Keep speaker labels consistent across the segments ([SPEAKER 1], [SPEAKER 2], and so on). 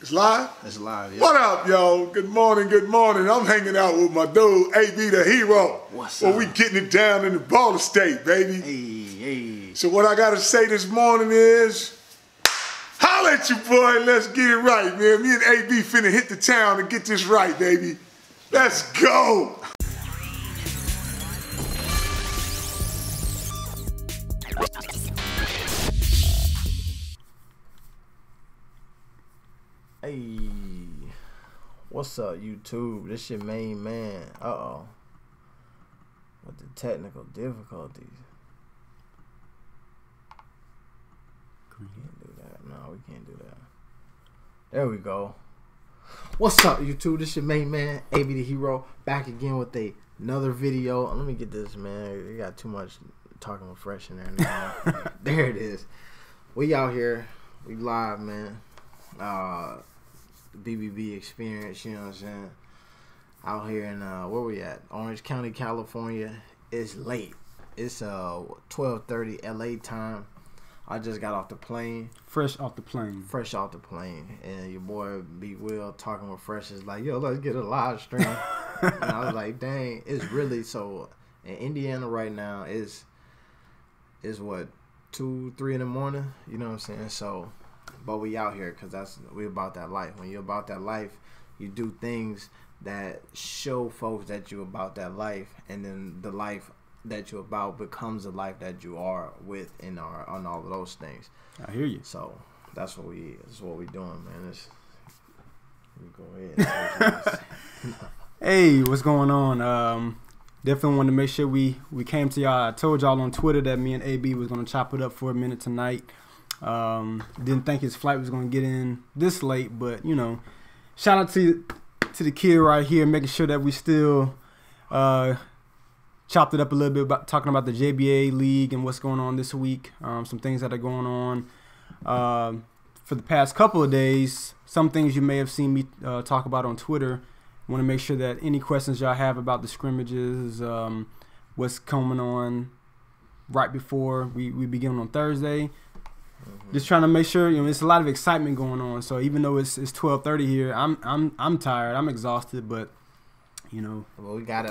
[SPEAKER 1] It's live?
[SPEAKER 2] It's live, yeah.
[SPEAKER 1] What up, yo? Good morning, good morning. I'm hanging out with my dude, AB the Hero.
[SPEAKER 2] What's up?
[SPEAKER 1] We getting it down in the ball state, baby.
[SPEAKER 2] Hey.
[SPEAKER 1] So what I gotta say this morning is, holla at you, boy, let's get it right, man. Me and AB finna hit the town and get this right, baby. Let's go.
[SPEAKER 2] Hey. What's up, YouTube? This your main man. Uh-oh. With the technical difficulties. We can't do that. No, we can't do that. There we go. What's up, YouTube? This your main man, AB the Hero, back again with another video. Let me get this, man. You got too much talking with Fresh in there now. There it is. We out here. We live, man. BBB experience, you know what I'm saying? Out here in, where we at? Orange County, California. It's late. It's 12:30 LA time. I just got off the plane.
[SPEAKER 3] Fresh off the plane.
[SPEAKER 2] Fresh off the plane. And your boy B Will talking with Fresh is like, yo, let's get a live stream. And I was like, dang, it's really so in Indiana right now is what, 2, 3 in the morning? You know what I'm saying? So but we out here because we about that life. When you're about that life, you do things that show folks that you're about that life, and then the life that you're about becomes the life that you are with on all of those things.
[SPEAKER 3] I hear you.
[SPEAKER 2] So that's what we doing, man. Go ahead.
[SPEAKER 3] Hey, what's going on? Definitely wanted to make sure we came to y'all. I told y'all on Twitter that me and AB was gonna chop it up for a minute tonight. Didn't think his flight was gonna get in this late, but you know, shout out to the kid right here, making sure that we still chopped it up a little bit about talking about the JBA League and what's going on this week. Some things that are going on for the past couple of days. Some things you may have seen me talk about on Twitter. Want to make sure that any questions y'all have about the scrimmages, what's coming on right before we begin on Thursday. Just trying to make sure, you know, it's a lot of excitement going on. So even though it's 12:30 here, I'm tired, I'm exhausted, but you know,
[SPEAKER 2] well, we gotta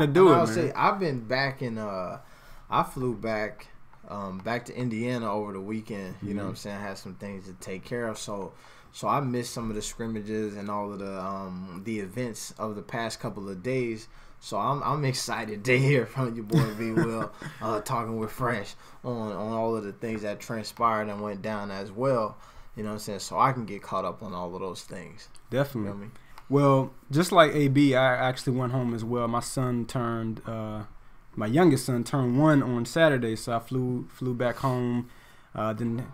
[SPEAKER 3] do it.
[SPEAKER 2] I'll say I've been back in. I flew back to Indiana over the weekend. You know what I'm saying? I had some things to take care of, so I missed some of the scrimmages and all of the events of the past couple of days. So I'm excited to hear from your boy B Will talking with Fresh on all of the things that transpired and went down as well. You know what I'm saying? So I can get caught up on all of those things.
[SPEAKER 3] Definitely.
[SPEAKER 2] You know what I mean?
[SPEAKER 3] Well, just like AB, I actually went home as well. My youngest son turned 1 on Saturday, so I flew back home, then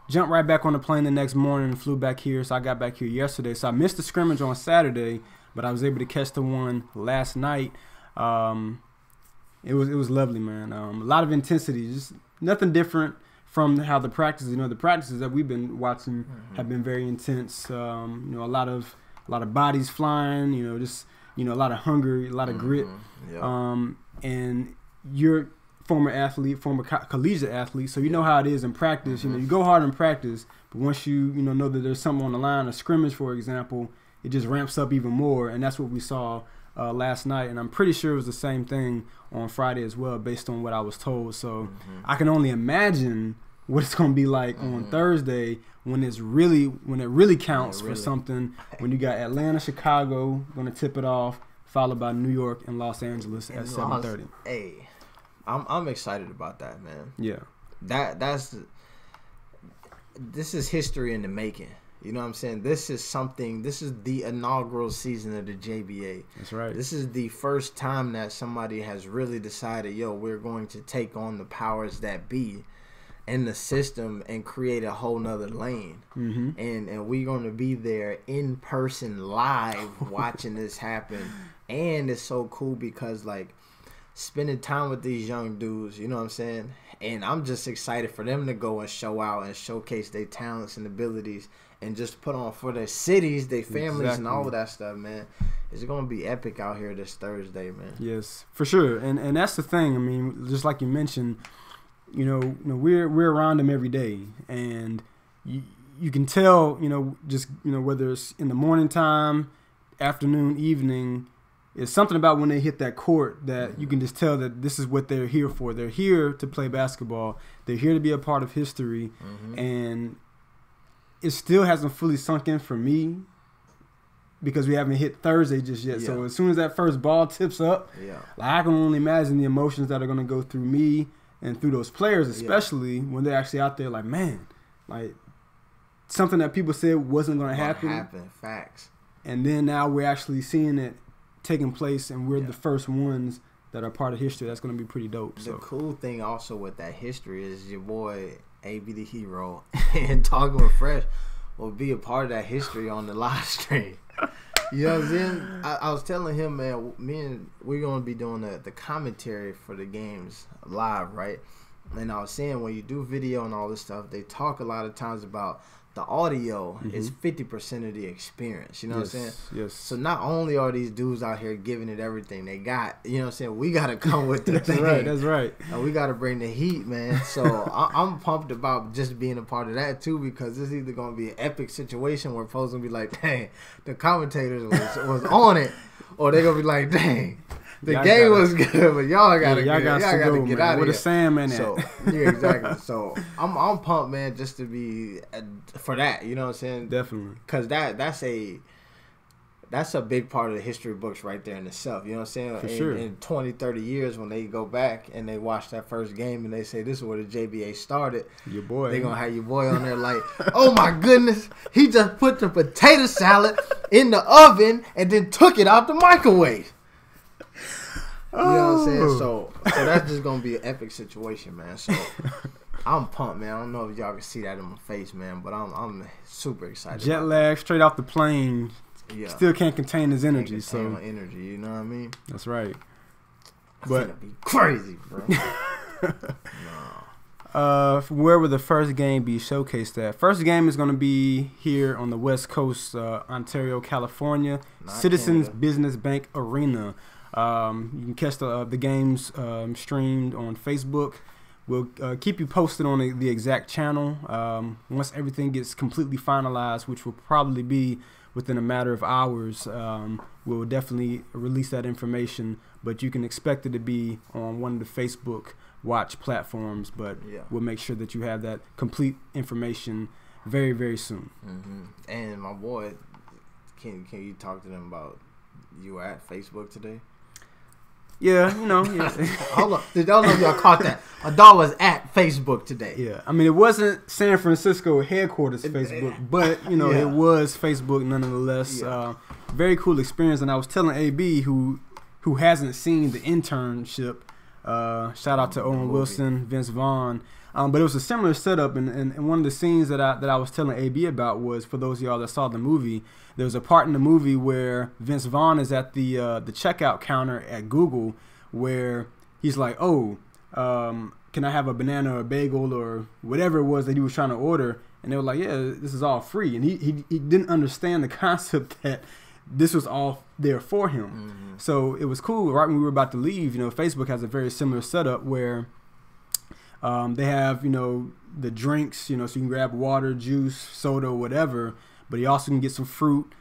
[SPEAKER 3] jumped right back on the plane the next morning and flew back here. So I got back here yesterday. So I missed the scrimmage on Saturday, but I was able to catch the one last night. It was lovely, man. A lot of intensity, just nothing different from how the practices. You know, the practices that we've been watching have been very intense. You know, a lot of bodies flying. You know, just a lot of hunger, a lot of grit.
[SPEAKER 2] Yeah.
[SPEAKER 3] And you're former collegiate athlete, so you know how it is in practice. You know, you go hard in practice, but once you know that there's something on the line, a scrimmage, for example, it just ramps up even more, and that's what we saw last night. And I'm pretty sure it was the same thing on Friday as well, based on what I was told. So I can only imagine what it's going to be like on Thursday when it really counts for something. When you got Atlanta, Chicago going to tip it off, followed by New York and Los Angeles at 7:30.
[SPEAKER 2] Hey, I'm excited about that, man.
[SPEAKER 3] Yeah,
[SPEAKER 2] this is history in the making. You know what I'm saying? This is the inaugural season of the JBA.
[SPEAKER 3] That's right.
[SPEAKER 2] This is the first time that somebody has really decided, yo, we're going to take on the powers that be in the system and create a whole nother lane. And we're going to be there in person live watching this happen. And it's so cool because, like, spending time with these young dudes, you know what I'm saying? And I'm just excited for them to go and show out and showcase their talents and abilities and just put on for their cities, their families, and all of that stuff, man. It's going to be epic out here this Thursday, man.
[SPEAKER 3] Yes, for sure. And that's the thing. I mean, just like you mentioned, you know, we're around them every day, and you can tell, just whether it's in the morning time, afternoon, evening. It's something about when they hit that court that you can just tell that this is what they're here for. They're here to play basketball. They're here to be a part of history. And it still hasn't fully sunk in for me because we haven't hit Thursday just yet. So as soon as that first ball tips up, I can only imagine the emotions that are going to go through me and through those players, especially when they're actually out there like, man, like something that people said wasn't going to happen.
[SPEAKER 2] Facts.
[SPEAKER 3] And then now we're actually seeing it taking place, and we're the first ones that are part of history. That's going to be pretty dope.
[SPEAKER 2] The cool thing also with that history is your boy AB the Hero and Talking with Fresh will be a part of that history on the live stream. You know what I'm saying? I was telling him, man, we're going to be doing the commentary for the games live, right? And I was saying when you do video and all this stuff, they talk a lot of times about the audio is 50% of the experience. You know what I'm saying?
[SPEAKER 3] Yes.
[SPEAKER 2] So not only are these dudes out here giving it everything they got, you know what I'm saying? We got to come with the thing.
[SPEAKER 3] That's right.
[SPEAKER 2] And we got to bring the heat, man. So I'm pumped about just being a part of that, too, because this is either going to be an epic situation where folks going to be like, dang, the commentators was on it. Or they're going to be like, dang, the game was good, but y'all got to get out of here.
[SPEAKER 3] With a Sandman
[SPEAKER 2] So, exactly. So, I'm pumped, man, just to be for that. You know what I'm saying?
[SPEAKER 3] Definitely.
[SPEAKER 2] Because that's a big part of the history books right there in itself. You know what I'm saying?
[SPEAKER 3] For sure.
[SPEAKER 2] In 20, 30 years, when they go back and they watch that first game and they say, this is where the JBA started.
[SPEAKER 3] Your boy.
[SPEAKER 2] They're going to have your boy on there like, oh, my goodness. He just put the potato salad in the oven and then took it out the microwave. You know what I'm saying? So that's just going to be an epic situation, man. So I'm pumped, man. I don't know if y'all can see that in my face, man, but I'm super excited.
[SPEAKER 3] Jet lag straight off the plane.
[SPEAKER 2] Yeah.
[SPEAKER 3] Still can't contain his energy.
[SPEAKER 2] Can't contain my energy, you know what I mean?
[SPEAKER 3] That's right.
[SPEAKER 2] It's gonna be crazy, bro.
[SPEAKER 3] Where will the first game be showcased at? First game is going to be here on the West Coast, Ontario, California, Citizens
[SPEAKER 2] Canada. Business
[SPEAKER 3] Bank Arena. You can catch the games streamed on Facebook. We'll keep you posted on the exact channel. Once everything gets completely finalized, which will probably be within a matter of hours, we'll definitely release that information. But you can expect it to be on one of the Facebook watch platforms. But we'll make sure that you have that complete information very, very soon.
[SPEAKER 2] And my boy, can you talk to them about you were at Facebook today?
[SPEAKER 3] Yeah,
[SPEAKER 2] Hold on. Did y'all know y'all caught that? My dog was at Facebook today.
[SPEAKER 3] Yeah, I mean, it wasn't San Francisco headquarters Facebook, but, it was Facebook nonetheless. Very cool experience. And I was telling AB, who hasn't seen the internship, shout out to Owen Wilson, Vince Vaughn, but it was a similar setup. And one of the scenes that I was telling AB about was, for those of y'all that saw the movie, there was a part in the movie where Vince Vaughn is at the checkout counter at Google, where he's like, "Oh, can I have a banana or a bagel or whatever it was that he was trying to order?" And they were like, "Yeah, this is all free." And he didn't understand the concept that this was all there for him. So it was cool. Right when we were about to leave, Facebook has a very similar setup where they have the drinks, so you can grab water, juice, soda, whatever. But you also can get some fruit,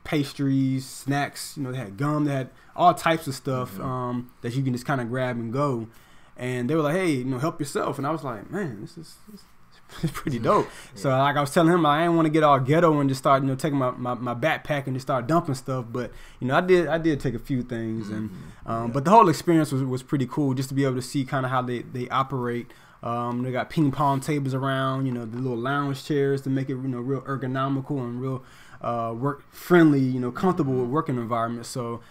[SPEAKER 3] pastries, snacks. They had gum. They had all types of stuff that you can just kind of grab and go. And they were like, "Hey, help yourself." And I was like, "Man, this is pretty dope." So like I was telling him, I didn't want to get all ghetto and just start taking my backpack and just start dumping stuff. But I did take a few things. And but the whole experience was pretty cool, just to be able to see kind of how they operate. They got ping pong tables around, the little lounge chairs to make it, real ergonomical and real work friendly, comfortable working environment. So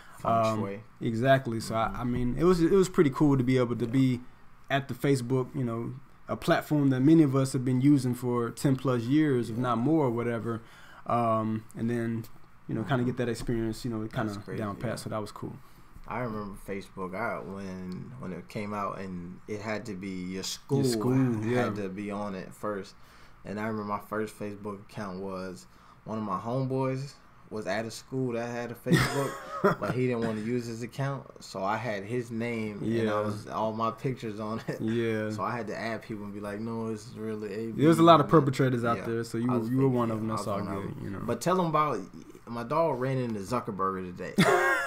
[SPEAKER 3] exactly. So I mean, it was pretty cool to be able to be at the Facebook, a platform that many of us have been using for 10 plus years, if not more, or whatever. And then kind of get that experience, kind of down pat. So that was cool.
[SPEAKER 2] I remember Facebook when it came out, and it had to be your school had to be on it first. And I remember my first Facebook account was one of my homeboys was at a school that had a Facebook, but he didn't want to use his account, so I had his name and I was all my pictures on it. Yeah. So I had to add people and be like, no, it's really AB.
[SPEAKER 3] There's a lot of perpetrators out there, so you were one of them. That's all good, you know.
[SPEAKER 2] But tell them about my dog ran into Zuckerberg today.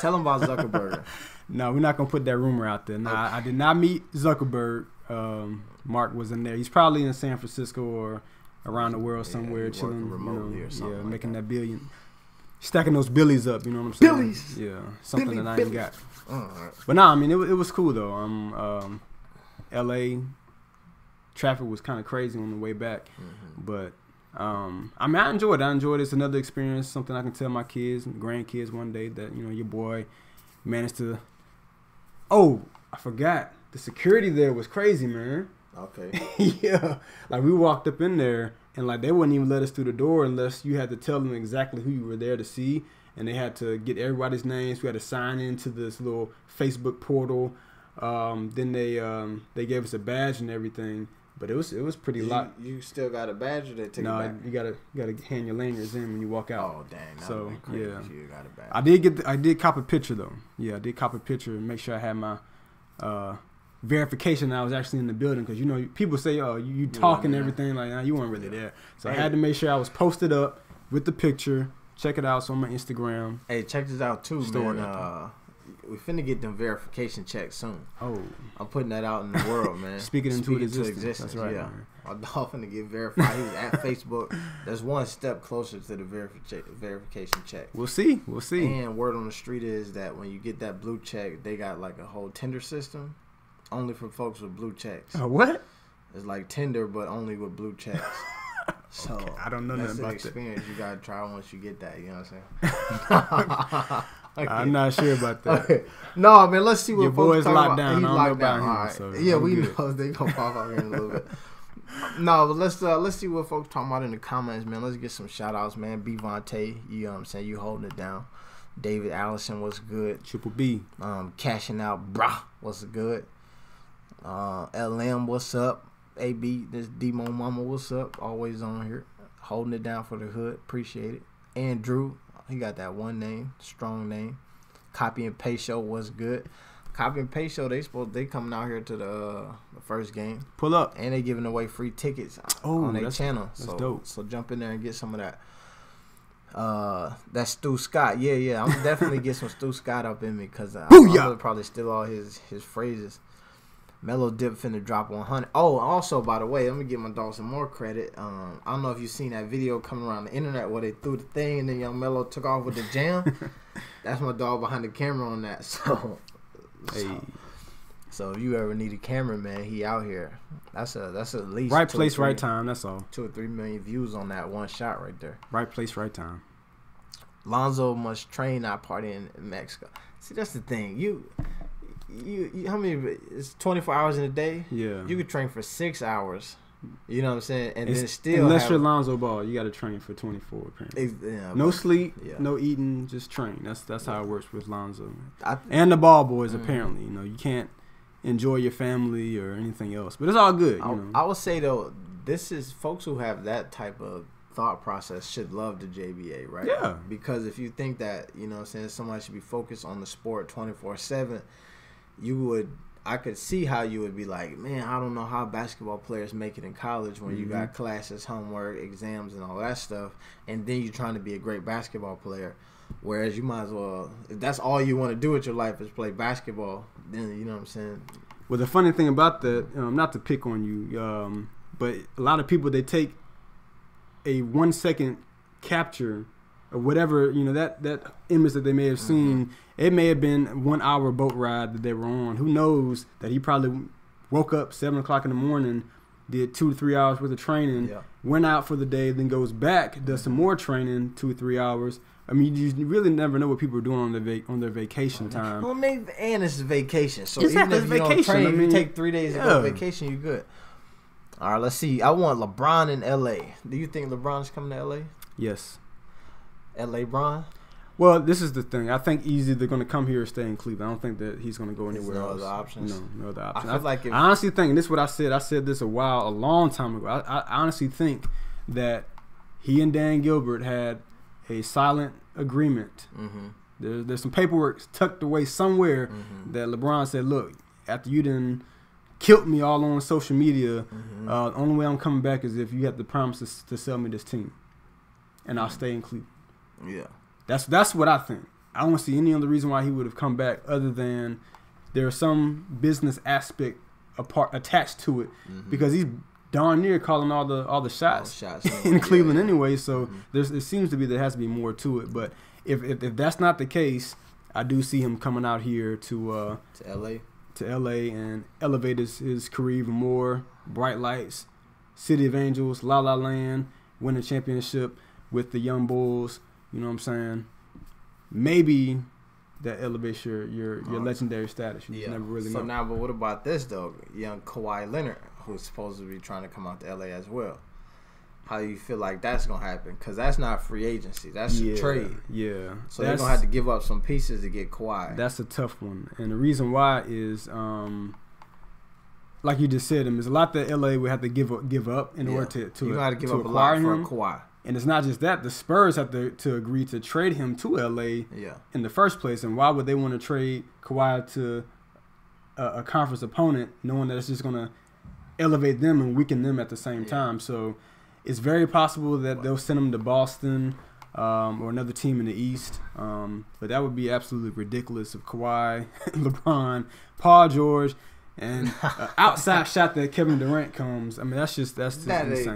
[SPEAKER 2] Tell them about Zuckerberg.
[SPEAKER 3] No, we're not gonna put that rumor out there. No, I did not meet Zuckerberg. Mark was in there. He's probably in San Francisco or around the world somewhere, chilling remotely or something. Yeah, making that billion, stacking those billies up. You know what I'm saying?
[SPEAKER 2] Billies.
[SPEAKER 3] Yeah, something that I ain't got. But no, I mean it was cool though. L.A. traffic was kind of crazy on the way back, but I mean I enjoyed it. I enjoyed it. It's another experience, something I can tell my kids and grandkids one day that your boy managed to. Oh, I forgot. The security there was crazy, man.
[SPEAKER 2] Okay.
[SPEAKER 3] Yeah. Like, we walked up in there, and, like, they wouldn't even let us through the door unless you had to tell them exactly who you were there to see. And they had to get everybody's names. We had to sign into this little Facebook portal. Then they gave us a badge and everything. But it was pretty lot.
[SPEAKER 2] You still got a badge, or they take it back?
[SPEAKER 3] No, you gotta hand your lanyards in when you walk out.
[SPEAKER 2] Oh, dang.
[SPEAKER 3] So, yeah.
[SPEAKER 2] You got a badge.
[SPEAKER 3] I did cop a picture, though. Yeah, I did cop a picture and make sure I had my verification that I was actually in the building, because people say, oh, you talk and everything, like, nah, you weren't really there. So I had to make sure I was posted up with the picture. Check it out. It's on my Instagram.
[SPEAKER 2] Hey, check this out too, man. We finna get them verification checks soon.
[SPEAKER 3] Oh,
[SPEAKER 2] I'm putting that out in the world, man.
[SPEAKER 3] Speaking into existence. That's right.
[SPEAKER 2] Yeah, my dog finna get verified. He was at Facebook. That's one step closer to the verification check.
[SPEAKER 3] We'll see.
[SPEAKER 2] And word on the street is that when you get that blue check, they got like a whole Tinder system, only for folks with blue checks.
[SPEAKER 3] What?
[SPEAKER 2] It's like Tinder, but only with blue checks. So
[SPEAKER 3] okay. I don't know nothing about that.
[SPEAKER 2] That's an experience you gotta try once you get that. You know what I'm saying?
[SPEAKER 3] Okay. I'm not sure about that.
[SPEAKER 2] Okay. No, man, let's see what
[SPEAKER 3] your boy's locked down.
[SPEAKER 2] He's locked down.
[SPEAKER 3] Him,
[SPEAKER 2] all right.
[SPEAKER 3] So
[SPEAKER 2] yeah, we know they gonna pop up here in a little bit. No, but let's see what folks talking about in the comments, man. Let's get some shout outs, man. B Vontae, you know what I'm saying? You holding it down. David Allison, what's good?
[SPEAKER 3] Triple B.
[SPEAKER 2] Cashing out, brah, what's good? LM, what's up? AB, this Demo Mama, what's up? Always on here. Holding it down for the hood. Appreciate it. Andrew, he got that one name, strong name. Copy and Paste Show, what's good? Copy and Paste Show, they coming out here to the first game.
[SPEAKER 3] Pull up.
[SPEAKER 2] And they giving away free tickets on their channel.
[SPEAKER 3] That's dope.
[SPEAKER 2] So jump in there and get some of that. That's Stu Scott. Yeah. I'm definitely get some Stu Scott up in me, because I'm gonna probably steal all his phrases. Mellow Dip finna drop 100. Oh, also, by the way, let me give my dog some more credit. I don't know if you've seen that video coming around the internet where they threw the thing and then Young Mellow took off with the jam. That's my dog behind the camera on that. So if you ever need a cameraman, he out here. That's at least
[SPEAKER 3] right place, right time. That's all.
[SPEAKER 2] 2 or 3 million views on that one shot right there.
[SPEAKER 3] Right place, right time.
[SPEAKER 2] Lonzo must train, not party in Mexico. See, that's the thing. You how many? It's 24 hours in a day.
[SPEAKER 3] Yeah.
[SPEAKER 2] You could train for 6 hours. You know what I'm saying? And then still,
[SPEAKER 3] unless you're Lonzo Ball, you got to train for 24. Apparently. No sleep, no eating, just train. That's how it works with Lonzo. And the Ball boys, apparently. You can't enjoy your family or anything else, but it's all good.
[SPEAKER 2] I would say though, this is folks who have that type of thought process should love the JBA, right?
[SPEAKER 3] Yeah.
[SPEAKER 2] Because if you think that, you know what I'm saying, somebody should be focused on the sport 24/7. I could see how you would be like, man, I don't know how basketball players make it in college when you got classes, homework, exams, and all that stuff, and then you're trying to be a great basketball player. Whereas you might as well, if that's all you want to do with your life is play basketball, then you know what I'm saying.
[SPEAKER 3] Well, the funny thing about that, not to pick on you, but a lot of people, they take a 1 second capture or whatever, that image that they may have seen, it may have been 1 hour boat ride that they were on. Who knows that he probably woke up 7 o'clock in the morning, did 2 to 3 hours worth of training, went out for the day, then goes back, does some more training, 2 or 3 hours. I mean, you really never know what people are doing on their vacation time.
[SPEAKER 2] Well, maybe, and it's vacation. So
[SPEAKER 3] exactly,
[SPEAKER 2] even if you don't train, if you take 3 days to go on vacation, you're good. All right, let's see. I want LeBron in L.A. Do you think LeBron's coming to L.A.?
[SPEAKER 3] Yes.
[SPEAKER 2] L.A. Bron?
[SPEAKER 3] Well, this is the thing. I think either they're going to come here or stay in Cleveland. I don't think that he's going to go anywhere else.
[SPEAKER 2] No other options?
[SPEAKER 3] No other options.
[SPEAKER 2] I
[SPEAKER 3] honestly think, and this is what I said. I said this a long time ago. I honestly think that he and Dan Gilbert had a silent agreement. There's some paperwork tucked away somewhere that LeBron said, look, after you done killed me all on social media, the only way I'm coming back is if you have the promise to sell me this team, and I'll stay in Cleveland.
[SPEAKER 2] Yeah,
[SPEAKER 3] that's what I think. I don't see any other reason why he would have come back other than there's some business aspect attached to it, because he's darn near calling all the shots in Cleveland anyway. So it seems to be there has to be more to it. But if that's not the case, I do see him coming out here to
[SPEAKER 2] LA.
[SPEAKER 3] To LA and elevate his career even more. Bright lights, City of Angels, La La Land, win a championship with the Young Bulls. You know what I'm saying? Maybe that elevates your legendary status. You never really know.
[SPEAKER 2] So now, but what about this though? Young Kawhi Leonard, who's supposed to be trying to come out to LA as well. How do you feel like that's gonna happen? Because that's not free agency. That's a trade.
[SPEAKER 3] Yeah.
[SPEAKER 2] So they're gonna have to give up some pieces to get Kawhi.
[SPEAKER 3] That's a tough one, and the reason why is, like you just said, there's a lot that LA would have to give up in order to
[SPEAKER 2] you gotta give
[SPEAKER 3] to
[SPEAKER 2] up
[SPEAKER 3] acquire
[SPEAKER 2] a lot
[SPEAKER 3] him.
[SPEAKER 2] for Kawhi.
[SPEAKER 3] And it's not just that; the Spurs have to agree to trade him to LA in the first place. And why would they want to trade Kawhi to a conference opponent, knowing that it's just gonna elevate them and weaken them at the same time? So it's very possible that they'll send him to Boston or another team in the East. But that would be absolutely ridiculous if Kawhi, LeBron, Paul George, and outside shot that Kevin Durant comes. I mean, that's just insane. That's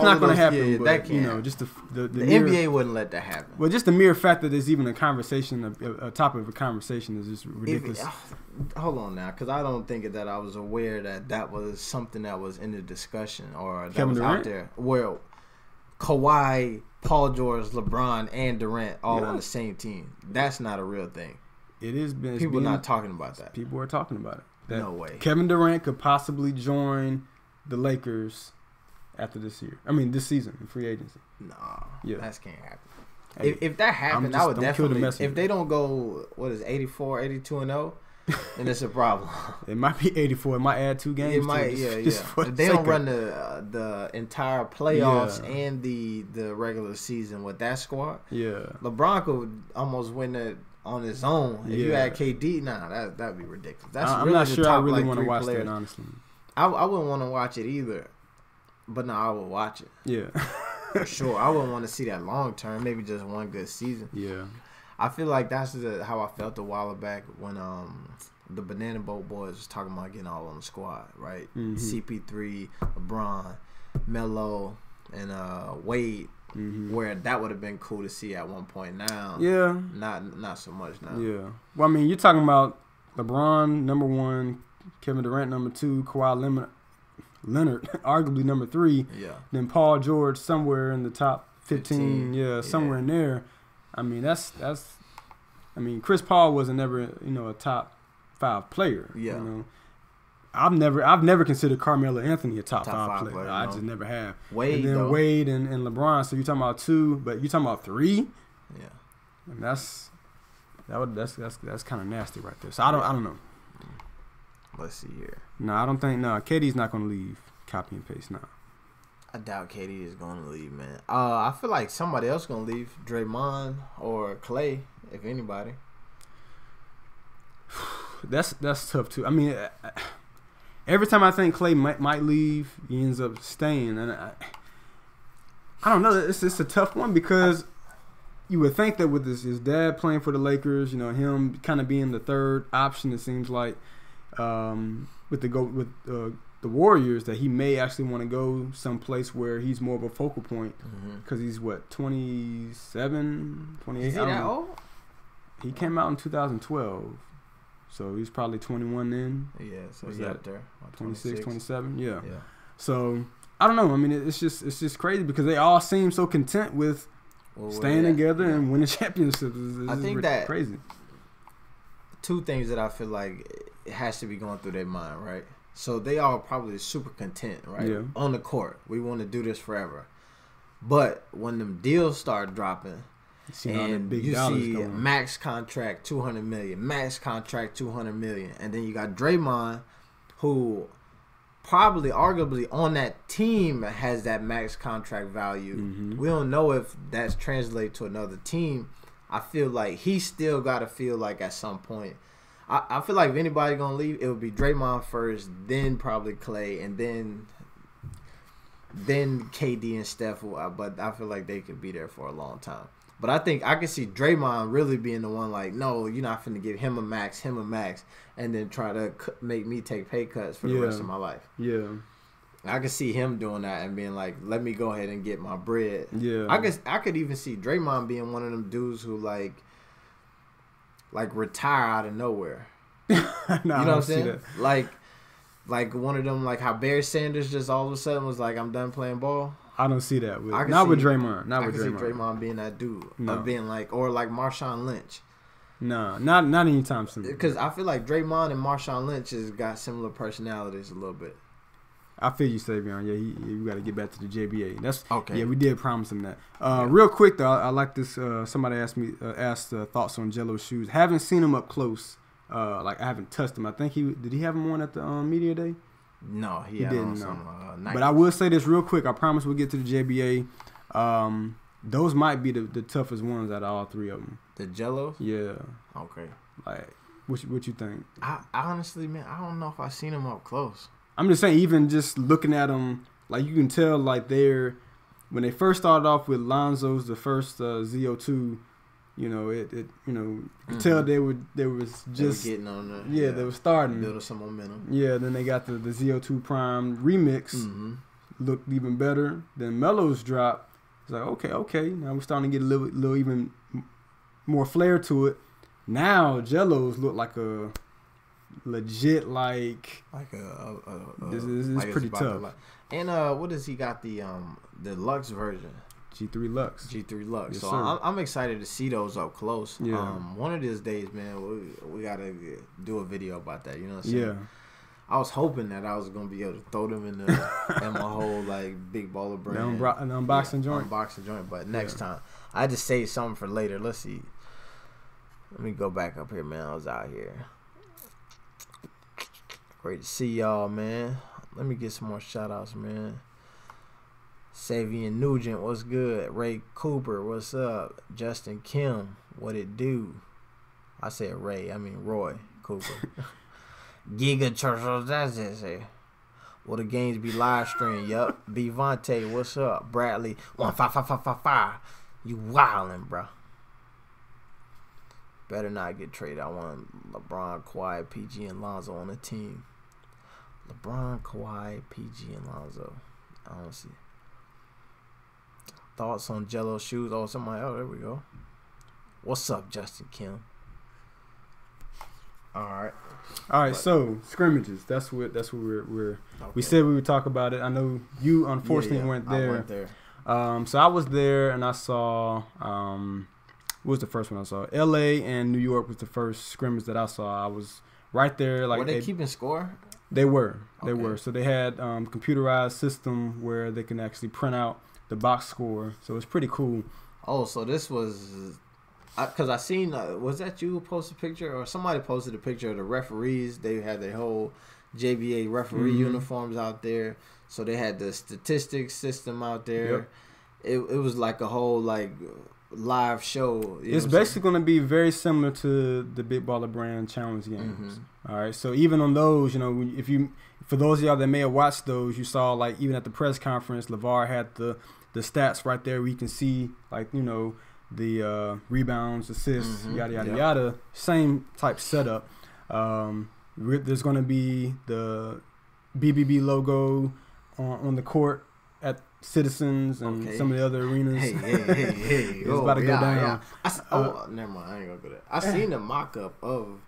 [SPEAKER 3] not going to happen.
[SPEAKER 2] Yeah,
[SPEAKER 3] but,
[SPEAKER 2] that can't.
[SPEAKER 3] Just the
[SPEAKER 2] NBA wouldn't let that happen.
[SPEAKER 3] Well, just the mere fact that there's even a conversation, a topic of a conversation, is just ridiculous.
[SPEAKER 2] Hold on now, because I don't think that I was aware that was something that was in the discussion or that
[SPEAKER 3] Kevin
[SPEAKER 2] was
[SPEAKER 3] Durant?
[SPEAKER 2] out there. Well, Kawhi, Paul George, LeBron, and Durant all on the same team. That's not a real thing.
[SPEAKER 3] It is.
[SPEAKER 2] People are not talking about that.
[SPEAKER 3] People are talking about it.
[SPEAKER 2] No way.
[SPEAKER 3] Kevin Durant could possibly join the Lakers after this season in free agency.
[SPEAKER 2] Nah, that can't happen.
[SPEAKER 3] Hey,
[SPEAKER 2] if that happened, I would definitely. If they don't go, 82-0, then it's a problem.
[SPEAKER 3] It might be 84. It might add 2 games.
[SPEAKER 2] It might, If they don't run the entire playoffs and the regular season with that squad, LeBron could almost win it on his own. If you had KD, that'd be ridiculous.
[SPEAKER 3] I'm not sure I really want to watch that, honestly.
[SPEAKER 2] I wouldn't want to watch it either, but I would watch it.
[SPEAKER 3] Yeah.
[SPEAKER 2] For sure. I wouldn't want to see that long term, maybe just one good season.
[SPEAKER 3] Yeah.
[SPEAKER 2] I feel like that's how I felt a while back when the Banana Boat Boys was talking about getting all on the squad, right? CP3, LeBron, Melo, and Wade. Where that would have been cool to see at one point. Now, not so much now.
[SPEAKER 3] Yeah. Well, I mean, you're talking about LeBron number 1, Kevin Durant number 2, Kawhi Leonard arguably number 3. Yeah. Then Paul George somewhere in the top 15. Somewhere in there. I mean, that's. I mean, Chris Paul wasn't never a top 5 player. Yeah. I've never considered Carmelo Anthony a top 5 player. I just never have.
[SPEAKER 2] Wade,
[SPEAKER 3] and then Wade and LeBron. So you're talking about 2, but you're talking about 3.
[SPEAKER 2] Yeah,
[SPEAKER 3] and that's kind of nasty right there. So I don't know.
[SPEAKER 2] Let's see here.
[SPEAKER 3] No, I don't think. No, KD's not going to leave. Copy and paste now.
[SPEAKER 2] I doubt KD is going to leave, man. I feel like somebody else going to leave. Draymond or Clay, if anybody.
[SPEAKER 3] That's tough too. I mean. Every time I think Clay might leave, he ends up staying, and I don't know. It's a tough one because you would think that with his dad playing for the Lakers, him kind of being the third option, it seems like with the Warriors, that he may actually want to go someplace where he's more of a focal point because he's 27, 28.
[SPEAKER 2] Is he that old?
[SPEAKER 3] He came out in 2012. So he's probably 21 then.
[SPEAKER 2] Yeah, so he's up there.
[SPEAKER 3] 26, 27. Yeah. So I don't know. I mean, it's just crazy because they all seem so content with staying together and winning championships.
[SPEAKER 2] I think that
[SPEAKER 3] crazy.
[SPEAKER 2] 2 things that I feel like it has to be going through their mind, right? So they all probably super content, right? Yeah. On the court, we want to do this forever. But when them deals start dropping. And you see max contract $200 million, max contract $200 million, and then you got Draymond, who probably, arguably, on that team has that max contract value. We don't know if that's translated to another team, I feel like he still got to feel like at some point. I feel like if anybody gonna leave, it would be Draymond first, then probably Clay, and then KD and Steph. But I feel like they could be there for a long time. But I think I can see Draymond really being the one like, no, you're not finna give him a max, and then try to make me take pay cuts for the rest of my life.
[SPEAKER 3] Yeah.
[SPEAKER 2] I could see him doing that and being like, let me go ahead and get my bread.
[SPEAKER 3] Yeah.
[SPEAKER 2] I could even see Draymond being one of them dudes who like retire out of nowhere.
[SPEAKER 3] No,
[SPEAKER 2] you know what I'm saying? Like one of them, like how Barry Sanders just all of a sudden was like, I'm done playing ball.
[SPEAKER 3] I don't see that. With Draymond.
[SPEAKER 2] I can see Draymond being that dude.
[SPEAKER 3] No.
[SPEAKER 2] Of being like, or like Marshawn Lynch.
[SPEAKER 3] No, not anytime soon.
[SPEAKER 2] Because I feel like Draymond and Marshawn Lynch has got similar personalities a little bit.
[SPEAKER 3] I feel you, Savion. Yeah, you got to get back to the JBA. That's
[SPEAKER 2] okay.
[SPEAKER 3] Yeah, we did promise him that. Real quick though, I like this. Somebody asked thoughts on Jello's shoes. Haven't seen him up close. Like I haven't touched him. I think did he have him on at the media day?
[SPEAKER 2] No, he
[SPEAKER 3] didn't.
[SPEAKER 2] No.
[SPEAKER 3] But I will say this real quick. I promise we'll get to the JBA. Those might be the toughest ones out of all three of them.
[SPEAKER 2] The Jellos?
[SPEAKER 3] Yeah.
[SPEAKER 2] Okay.
[SPEAKER 3] Like, what you think?
[SPEAKER 2] I honestly, man, I don't know if I've seen him up close.
[SPEAKER 3] I'm just saying, even just looking at them, like you can tell, like when they first started off with Lonzo's, the first ZO2, you know, you could tell they was just
[SPEAKER 2] getting on the
[SPEAKER 3] they were starting
[SPEAKER 2] building some momentum.
[SPEAKER 3] Yeah, then they got the ZO2 Prime remix, looked even better. Then Melo's drop. It's like okay, now we're starting to get a little even more flair to it. Now Jellos look like a legit this is pretty tough.
[SPEAKER 2] And what does he got the Lux version?
[SPEAKER 3] G3 Lux.
[SPEAKER 2] Yes, so
[SPEAKER 3] sir.
[SPEAKER 2] I'm excited to see those up close.
[SPEAKER 3] Yeah.
[SPEAKER 2] One of these days, man, we gotta do a video about that. You know what I'm saying?
[SPEAKER 3] Yeah.
[SPEAKER 2] I was hoping that I was gonna be able to throw them in my whole like big baller brand.
[SPEAKER 3] An unboxing joint.
[SPEAKER 2] Unboxing joint, but next time I had to save something for later. Let's see. Let me go back up here, man. I was out here. Great to see y'all, man. Let me get some more shout outs, man. Savion Nugent, what's good? Ray Cooper, what's up? Justin Kim, what it do? I said Ray, I mean Roy Cooper. Giga Churchill, that's it. Will the games be live streamed? Yup. B Vontae, what's up? Bradley, 15555. You wildin', bro. Better not get traded. I want LeBron, Kawhi, PG, and Lonzo on the team. LeBron, Kawhi, PG, and Lonzo. I don't see. Thoughts on Jello shoes? Oh, somebody. Oh, there we go. What's up, Justin Kim? All right.
[SPEAKER 3] So scrimmages. That's what we're. Okay. We said we would talk about it. I know you unfortunately weren't there.
[SPEAKER 2] I went there.
[SPEAKER 3] So I was there and I saw. What was the first one I saw? L.A. and New York was the first scrimmage that I saw. I was right there. Like
[SPEAKER 2] were they keeping score?
[SPEAKER 3] They were. They were. So they had computerized system where they can actually print out the box score. So it's pretty cool.
[SPEAKER 2] Oh, so this was because I seen was that you who posted a picture or somebody posted a picture of the referees? They had their whole JBA referee uniforms out there. So they had the statistics system out there. Yep. It was like a whole like live show.
[SPEAKER 3] It's basically going to be very similar to the Big Baller Brand Challenge games. All right. So even on those, you know, for those of y'all that may have watched those, you saw like even at the press conference, LeVar had the stats right there where you can see like, you know, the rebounds, assists, yada, yada, yada. Same type setup. There's going to be the BBB logo on the court at Citizens and some of the other arenas.
[SPEAKER 2] Hey.
[SPEAKER 3] It's about to go down.
[SPEAKER 2] Yeah. Never mind. I ain't going to go there. I seen the mock-up of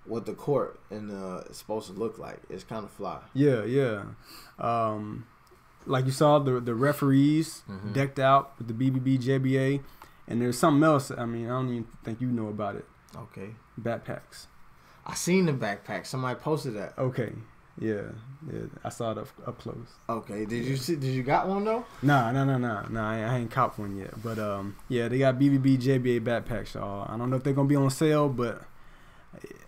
[SPEAKER 2] what the court and is supposed to look like. It's kind of fly.
[SPEAKER 3] Yeah. Like you saw the referees decked out with the BBB JBA. And there's something else. I mean, I don't even think you know about it.
[SPEAKER 2] Okay.
[SPEAKER 3] Backpacks.
[SPEAKER 2] I seen the backpack. Somebody posted that.
[SPEAKER 3] Okay. Yeah. I saw it up close.
[SPEAKER 2] Okay. Did you got one though?
[SPEAKER 3] Nah. I ain't caught one yet. But they got BBB JBA backpacks, y'all. I don't know if they're gonna be on sale, but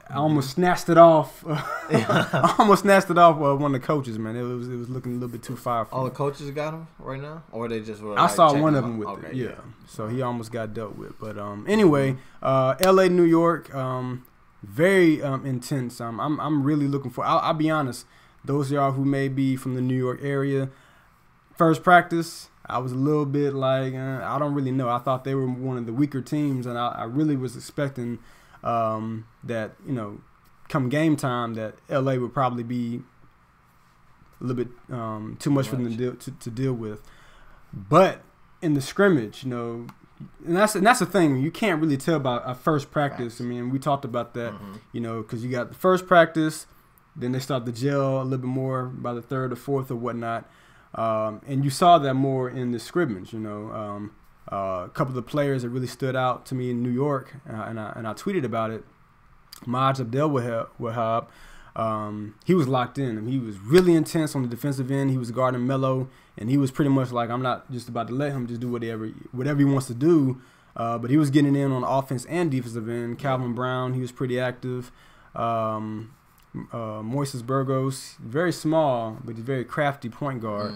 [SPEAKER 3] I almost snatched it off. I almost snatched it off one of the coaches, man. It was looking a little bit too far.
[SPEAKER 2] All the coaches got him right now, or they just were.
[SPEAKER 3] I saw one of them with it. Yeah. So he almost got dealt with. But anyway, L.A., New York, very intense. I'm really looking for. I'll be honest. Those of y'all who may be from the New York area, first practice, I was a little bit like, I don't really know. I thought they were one of the weaker teams, and I really was expecting that, come game time, that LA would probably be a little bit too much for them to deal with. But in the scrimmage, and that's the thing. You can't really tell about a first practice. I mean, we talked about that, because you got the first practice, then they start to gel a little bit more by the third or fourth or whatnot. And you saw that more in the scrimmage, a couple of the players that really stood out to me in New York, and I tweeted about it. Maj Abdel-Wahab, he was locked in. He was really intense on the defensive end. He was guarding Melo, and he was pretty much like, I'm not just about to let him just do whatever he wants to do. But he was getting in on the offense and defensive end. Calvin Brown, he was pretty active. Moises Burgos, very small, but he's very crafty point guard.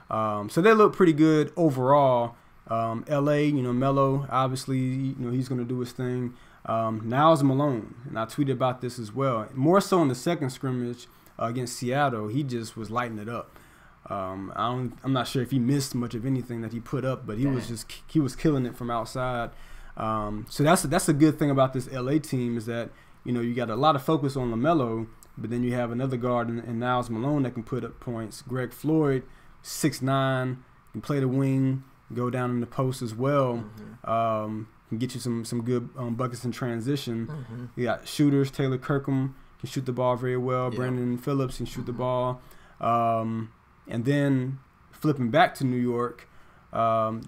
[SPEAKER 3] So they look pretty good overall. LA, Melo, obviously, he's going to do his thing. Niles Malone, and I tweeted about this as well. More so in the second scrimmage against Seattle, he just was lighting it up. I'm not sure if he missed much of anything that he put up, but he was killing it from outside. So that's a good thing about this LA team, is that you got a lot of focus on LaMelo, but then you have another guard in Niles Malone that can put up points. Greg Floyd, 6'9", can play the wing, go down in the post as well. Can get you some good buckets in transition. You got shooters. Taylor Kirkham can shoot the ball very well. Brandon Phillips can shoot the ball. And then flipping back to New York,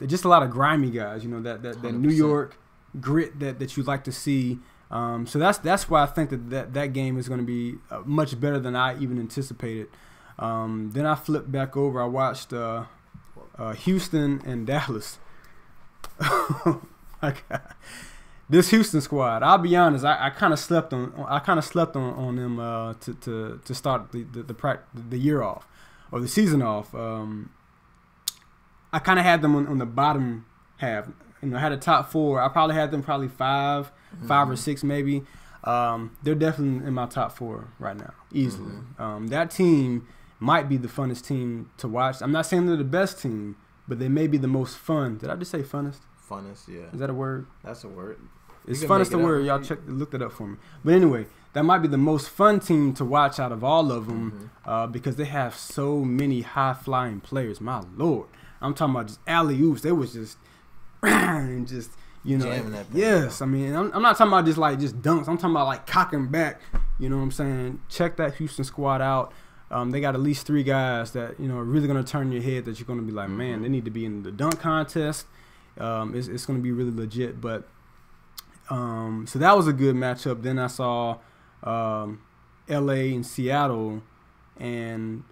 [SPEAKER 3] just a lot of grimy guys. That New York grit that you like to see. So that's why I think that game is going to be much better than I even anticipated. Then I flipped back over. I watched Houston and Dallas. This Houston squad, I'll be honest, I kind of slept on them to start the year off, or the season off. I kind of had them on the bottom half. I had a top four. I probably had them five or six maybe. They're definitely in my top four right now, easily. That team might be the funnest team to watch. I'm not saying they're the best team, but they may be the most fun. Did I just say funnest?
[SPEAKER 2] Funnest, yeah.
[SPEAKER 3] Is that a word?
[SPEAKER 2] That's a word.
[SPEAKER 3] It's funnest a word. Y'all looked it up for me. But anyway, that might be the most fun team to watch out of all of them, because they have so many high-flying players. My Lord. I'm talking about just alley-oops. They was just and just,
[SPEAKER 2] jamming that thing,
[SPEAKER 3] yes. I mean, I'm not talking about just dunks. I'm talking about like cocking back. You know what I'm saying? Check that Houston squad out. They got at least 3 guys that are really gonna turn your head. That you're gonna be like, man, they need to be in the dunk contest. It's gonna be really legit. But so that was a good matchup. Then I saw LA and Seattle, and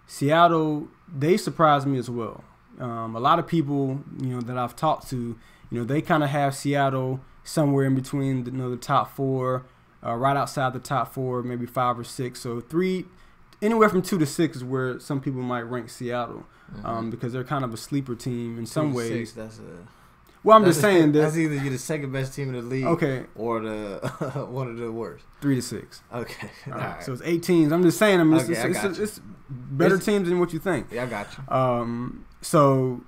[SPEAKER 3] Seattle, they surprised me as well. A lot of people that I've talked to, they kind of have Seattle somewhere in between the top 4, right outside the top 4, maybe 5 or 6. So 3, anywhere from 2 to 6 is where some people might rank Seattle, because they're kind of a sleeper team in some ways.
[SPEAKER 2] 6,
[SPEAKER 3] well, I'm just saying that
[SPEAKER 2] that's either you're the second best team in the league, or the one of the worst.
[SPEAKER 3] 3 to 6.
[SPEAKER 2] Okay,
[SPEAKER 3] all right. So it's 8 teams. I'm just saying. I mean, it's better teams than what you think.
[SPEAKER 2] Yeah, I got you.
[SPEAKER 3] So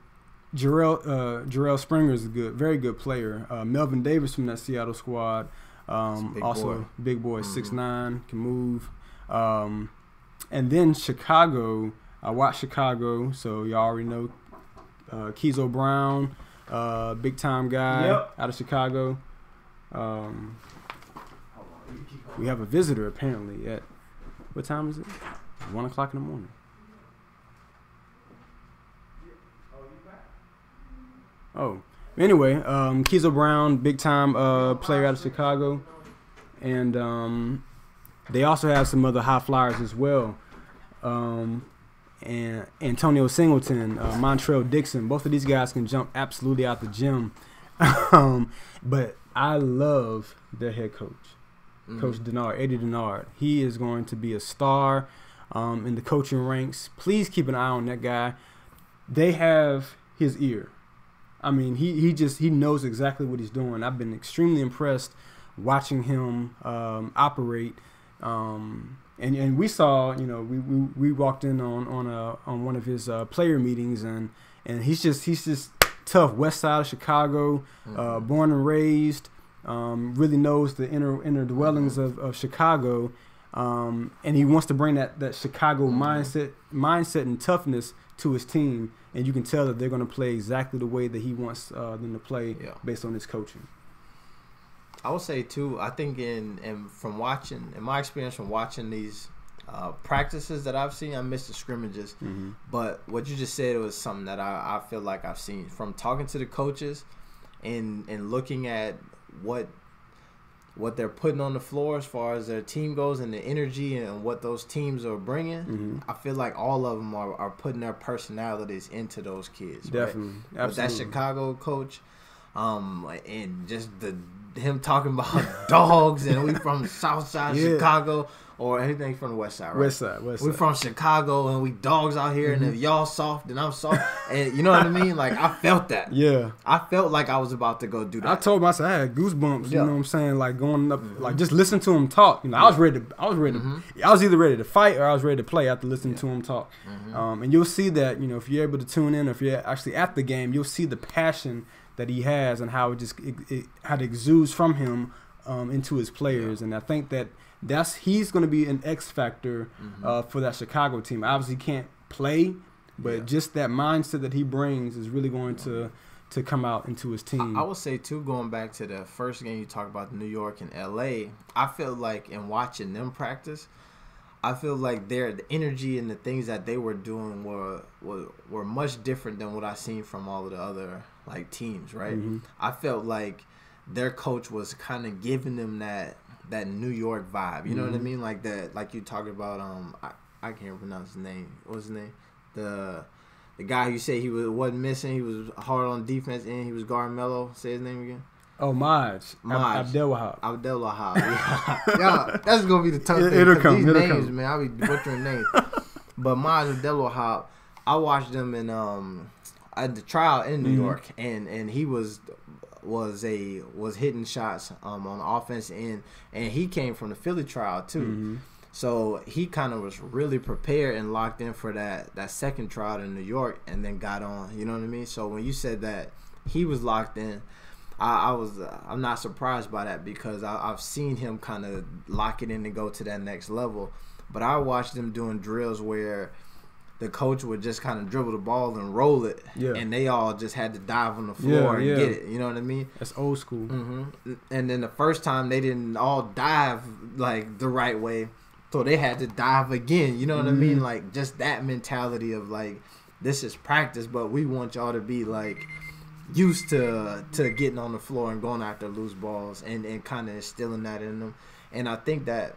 [SPEAKER 3] Jarrell Springer is a very good player. Melvin Davis from that Seattle squad, big boy, 6'9", can move. And then Chicago, I watched Chicago, so y'all already know Keezo Brown, big time guy out of Chicago. We have a visitor apparently at, what time is it? 1 o'clock in the morning. Oh, anyway, Keezo Brown, big time player out of Chicago, and they also have some other high flyers as well. And Antonio Singleton, Montrell Dixon, both of these guys can jump absolutely out the gym. But I love their head coach. Coach Denard, Eddie Denard. He is going to be a star in the coaching ranks. Please keep an eye on that guy. They have his ear. I mean, he knows exactly what he's doing. I've been extremely impressed watching him operate. And we saw, you know, we walked in on one of his player meetings, and he's just tough. West Side of Chicago, born and raised. Really knows the inner dwellings of Chicago, and he wants to bring that Chicago mindset and toughness to his team. And you can tell that they're going to play exactly the way that he wants them to play based on his coaching.
[SPEAKER 2] I would say too, I think in my experience from watching these practices that I've seen, I missed the scrimmages. But what you just said was something that I feel like I've seen from talking to the coaches and looking at what they're putting on the floor as far as their team goes and the energy and what those teams are bringing. I feel like all of them are putting their personalities into those kids.
[SPEAKER 3] Definitely.
[SPEAKER 2] Right? Absolutely. With that Chicago coach, and just him talking about dogs and we from South Side Chicago, or anything from the West Side, right?
[SPEAKER 3] West Side.
[SPEAKER 2] We from Chicago and we dogs out here, and if y'all soft, then I'm soft, and you know what I mean? Like, I felt that.
[SPEAKER 3] Yeah.
[SPEAKER 2] I felt like I was about to go do that.
[SPEAKER 3] I told myself I had goosebumps. You know what I'm saying? Like going up, like just listening to him talk. You know, I was ready. I was either ready to fight or I was ready to play after listening to him talk. And you'll see that, you know, if you're able to tune in, or if you're actually at the game, you'll see the passion that he has and how how it exudes from him into his players. And I think he's going to be an X factor for that Chicago team. Obviously, he can't play, but just that mindset that he brings is really going to come out into his team.
[SPEAKER 2] I would say too, going back to the first game you talked about, New York and LA, I feel like in watching them practice, I feel like the energy and the things that they were doing were much different than what I seen from all of the other like teams, right? I felt like their coach was kind of giving them that New York vibe. You know what I mean? Like that, like you talking about. I can't pronounce his name. What's his name? The guy who said he wasn't missing. He was hard on defense and he was guarding Melo. Say his name again.
[SPEAKER 3] Oh, Maj. Abdel-Wahab.
[SPEAKER 2] Abdel-Wahab. Yeah, that's gonna be the tough thing.
[SPEAKER 3] It'll come.
[SPEAKER 2] These names, man, I'll be butchering names. But Maj Abdel-Wahab, I watched him in at the trial in New York, and he was hitting shots on the offense end, and he came from the Philly trial too. So he kind of was really prepared and locked in for that second trial in New York, and then got on. You know what I mean? So when you said that he was locked in, I'm not surprised by that, because I've seen him kind of lock it in and go to that next level. But I watched them doing drills where the coach would just kind of dribble the ball and roll it, and they all just had to dive on the floor and get it. You know what I mean?
[SPEAKER 3] That's old school.
[SPEAKER 2] And then the first time they didn't all dive like the right way, so they had to dive again. You know what I mean? Like, just that mentality of like, this is practice, but we want y'all to be like used to getting on the floor and going after loose balls, and kind of instilling that in them. And I think that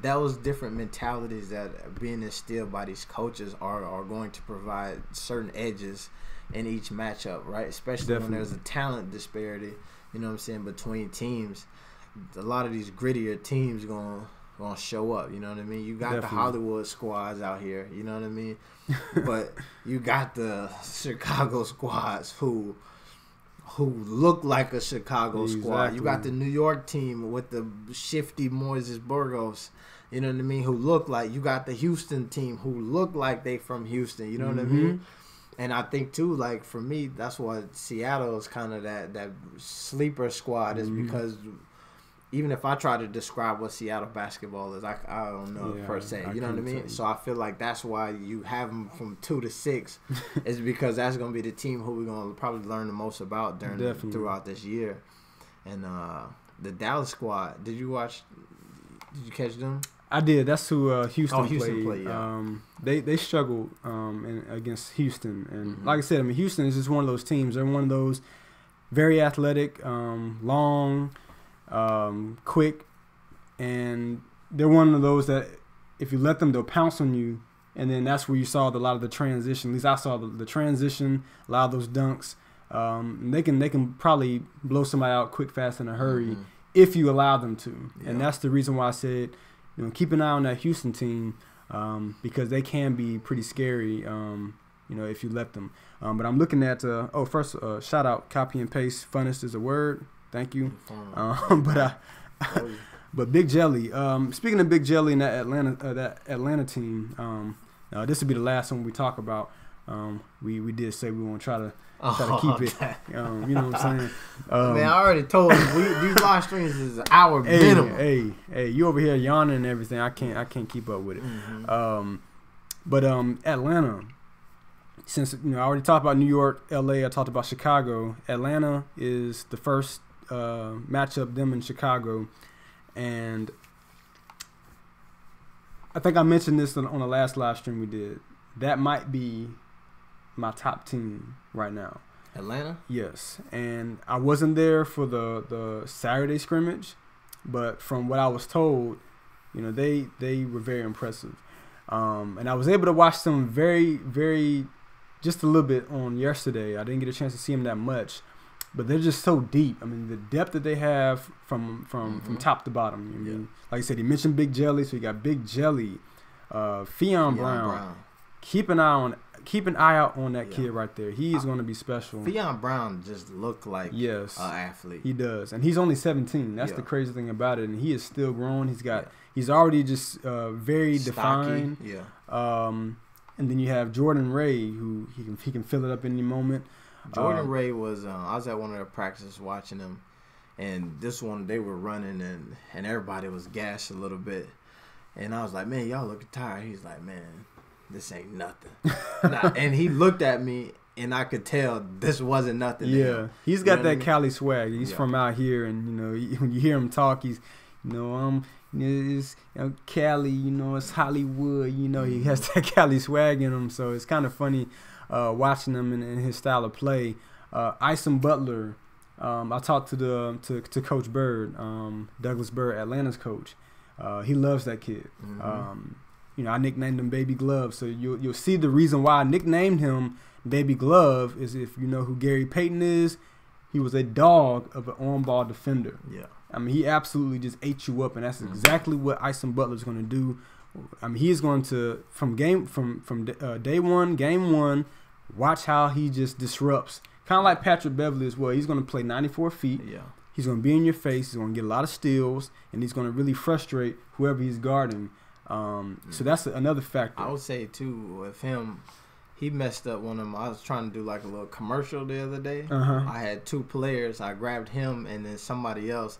[SPEAKER 2] those different mentalities that are being instilled by these coaches are going to provide certain edges in each matchup, right? Especially when there's a talent disparity, you know what I'm saying, between teams. A lot of these grittier teams gonna show up, you know what I mean? You got the Hollywood squads out here, you know what I mean? But you got the Chicago squads who look like a Chicago squad. You got the New York team with the shifty Moises Burgos, you know what I mean, who look like. You got the Houston team who look like they from Houston, you know what I mean? And I think too, like, for me, that's what Seattle is kind of that sleeper squad, is because even if I try to describe what Seattle basketball is, I don't know per se. You know what I mean? So I feel like that's why you have them from 2 to 6, is because that's going to be the team who we're going to probably learn the most about throughout this year. And the Dallas squad, did you catch them?
[SPEAKER 3] I did. That's who Houston
[SPEAKER 2] played. Yeah.
[SPEAKER 3] They struggled against Houston, and like I said, I mean, Houston is just one of those teams. They're one of those very athletic, long, quick, and they're one of those that if you let them, they'll pounce on you, and then that's where you saw a lot of the transition. At least I saw the transition, a lot of those dunks. They can probably blow somebody out quick, fast, in a hurry if you allow them to.
[SPEAKER 2] Yeah.
[SPEAKER 3] And that's the reason why I said, keep an eye on that Houston team because they can be pretty scary, if you let them. But I'm looking at, first, shout out, copy and paste, funnest is a word. Thank you. But Big Jelly, speaking of Big Jelly and that Atlanta team, this will be the last one we talk about. We did say we want to try to keep it. You know what I'm saying?
[SPEAKER 2] Man, I already told you these live streams is our minimum.
[SPEAKER 3] Hey, you over here yawning and everything. I can't keep up with it.
[SPEAKER 2] Mm-hmm.
[SPEAKER 3] But Atlanta, since I already talked about New York, LA, I talked about Chicago. Atlanta is the first matchup, them in Chicago, and I think I mentioned this on the last live stream we did. That might be my top team right now.
[SPEAKER 2] Atlanta?
[SPEAKER 3] Yes. And I wasn't there for the Saturday scrimmage, but from what I was told, they were very impressive. And I was able to watch them very, very, just a little bit on yesterday. I didn't get a chance to see them that much, but they're just so deep. I mean, the depth that they have from top to bottom. I mean, like I said, he mentioned Big Jelly, so you got Big Jelly, Fionn Brown. Keep an eye out on that kid right there. He is going to be special.
[SPEAKER 2] Fionn Brown just looked like an athlete.
[SPEAKER 3] He does, and he's only 17. That's the crazy thing about it, and he is still growing. He's already just very
[SPEAKER 2] stocky.
[SPEAKER 3] Defined. And then you have Jordan Ray, who he can fill it up any moment.
[SPEAKER 2] Jordan Ray was I was at one of their practices watching him, and this one they were running and everybody was gassed a little bit, and I was like, man, y'all looking tired. He's like, man, this ain't nothing. And he looked at me, and I could tell this wasn't nothing.
[SPEAKER 3] Yeah, he's got that Cali swag. He's from out here, and when you hear him talk, he's it's Cali, it's Hollywood. He has that Cali swag in him, so it's kind of funny watching him in his style of play. Ison Butler, I talked to Coach Bird, Douglas Bird, Atlanta's coach. He loves that kid. Mm-hmm. I nicknamed him Baby Glove, so you'll see the reason why I nicknamed him Baby Glove is if you know who Gary Payton is. He was a dog of an on-ball defender. Yeah. I mean, he absolutely just ate you up, and that's exactly what Ison Butler's going to do. I mean, he's going to from day one, game one, watch how he just disrupts. Kind of like Patrick Beverly as well. He's going to play 94 feet. Yeah. He's going to be in your face. He's going to get a lot of steals, and he's going to really frustrate whoever he's guarding. So that's another factor.
[SPEAKER 2] I would say too with him. He messed up one of them. I was trying to do like a little commercial the other day. I had two players. I grabbed him and then somebody else.